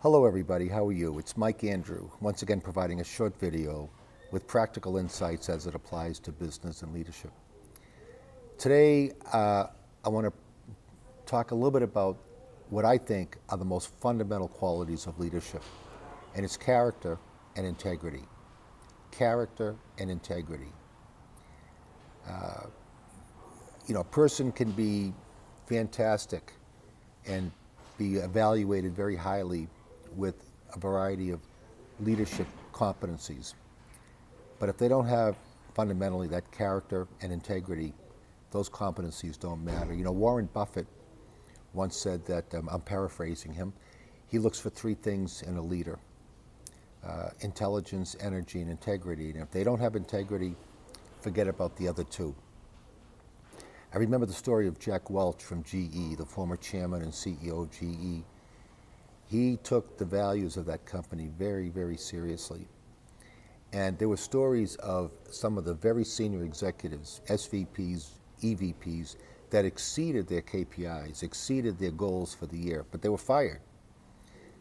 Hello everybody, how are you? It's Mike Andrew, once again providing a short video with practical insights as it applies to business and leadership. Today, I want to talk a little bit about what I think are the most fundamental qualities of leadership, and it's character and integrity. Character and integrity. A person can be fantastic and be evaluated very highly with a variety of leadership competencies. But if they don't have fundamentally that character and integrity, those competencies don't matter. Warren Buffett once said that, I'm paraphrasing him, he looks for three things in a leader: intelligence, energy, and integrity. And if they don't have integrity, forget about the other two. I remember the story of Jack Welch from GE, the former chairman and CEO of GE. He took the values of that company very, very seriously. And there were stories of some of the very senior executives, SVPs, EVPs, that exceeded their KPIs, exceeded their goals for the year, but they were fired.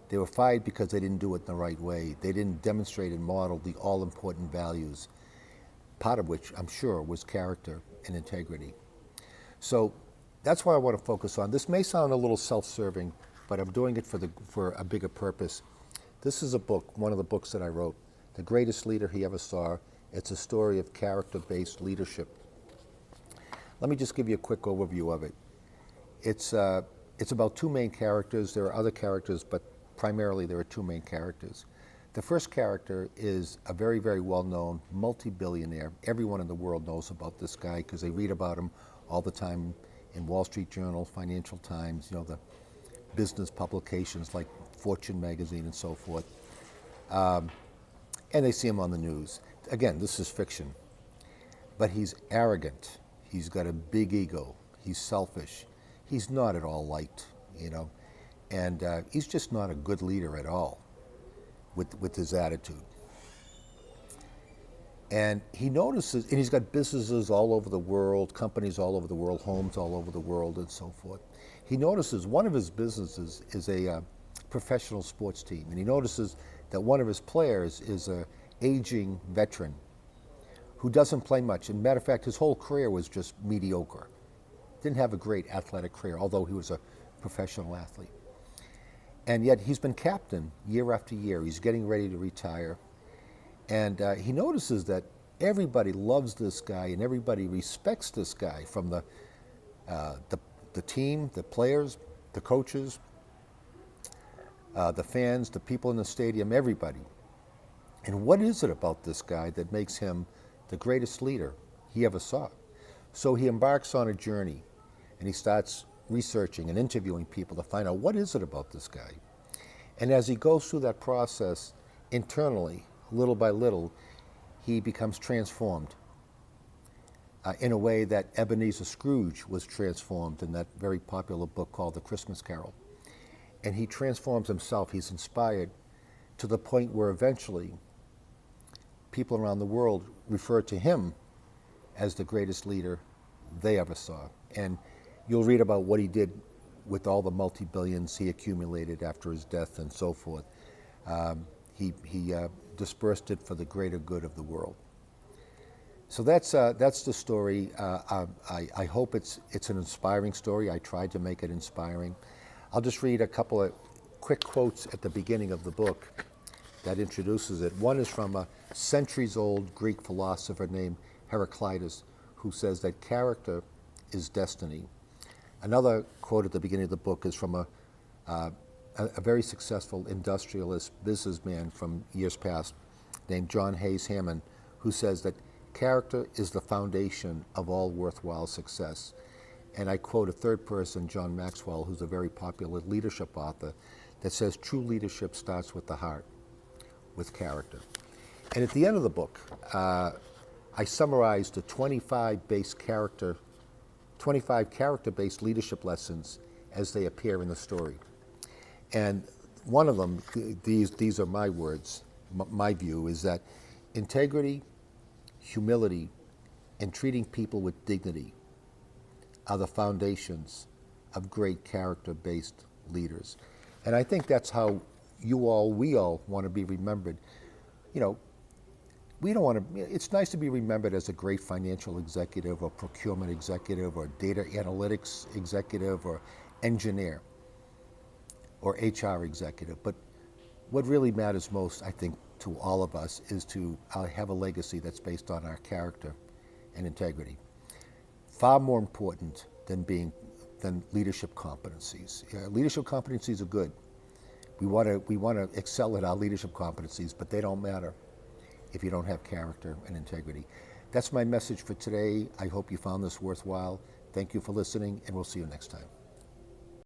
They were fired because they didn't do it in the right way. They didn't demonstrate and model the all-important values, part of which I'm sure was character and integrity. So that's why I want to focus on. This may sound a little self-serving, but I'm doing it for a bigger purpose. This is a book, one of the books that I wrote, The Greatest Leader He Ever Saw. It's a story of character-based leadership. Let me just give you a quick overview of it. It's about two main characters. There are other characters, but primarily there are two main characters. The first character is a very, very well-known multi-billionaire. Everyone in the world knows about this guy because they read about him all the time in Wall Street Journal, Financial Times, the business publications like Fortune magazine and so forth. And they see him on the news. Again, this is fiction. But he's arrogant. He's got a big ego. He's selfish. He's not at all liked, and he's just not a good leader at all with his attitude. And he notices, and he's got businesses all over the world, companies all over the world, homes all over the world, and so forth. He notices one of his businesses is a professional sports team, and he notices that one of his players is an aging veteran who doesn't play much. And matter of fact, his whole career was just mediocre. Didn't have a great athletic career, although he was a professional athlete. And yet he's been captain year after year. He's getting ready to retire. And he notices that everybody loves this guy and everybody respects this guy, from the team, the players, the coaches, the fans, the people in the stadium, everybody. And what is it about this guy that makes him the greatest leader he ever saw? So he embarks on a journey, and he starts researching and interviewing people to find out what is it about this guy. And as he goes through that process internally, little by little, he becomes transformed in a way that Ebenezer Scrooge was transformed in that very popular book called The Christmas Carol. And he transforms himself. He's inspired to the point where eventually people around the world refer to him as the greatest leader they ever saw. And you'll read about what he did with all the multi-billions he accumulated after his death and so forth. He dispersed it for the greater good of the world. So that's the story. I hope it's an inspiring story. I tried to make it inspiring. I'll just read a couple of quick quotes at the beginning of the book that introduces it. One is from a centuries-old Greek philosopher named Heraclitus, who says that character is destiny. Another quote at the beginning of the book is from a very successful industrialist businessman from years past named John Hayes Hammond, who says that character is the foundation of all worthwhile success. And I quote a third person, John Maxwell, who's a very popular leadership author, that says true leadership starts with the heart, with character. And at the end of the book, I summarized the 25 character-based leadership lessons as they appear in the story. And one of them, these are my words, my view, is that integrity, humility, and treating people with dignity are the foundations of great character-based leaders. And I think that's how we all want to be remembered. You know, we don't want to, it's nice to be remembered as a great financial executive or procurement executive or data analytics executive or engineer or HR executive. But what really matters most, I think, to all of us is to have a legacy that's based on our character and integrity. Far more important than leadership competencies. Leadership competencies are good. We want to excel at our leadership competencies, but they don't matter if you don't have character and integrity. That's my message for today. I hope you found this worthwhile. Thank you for listening, and we'll see you next time.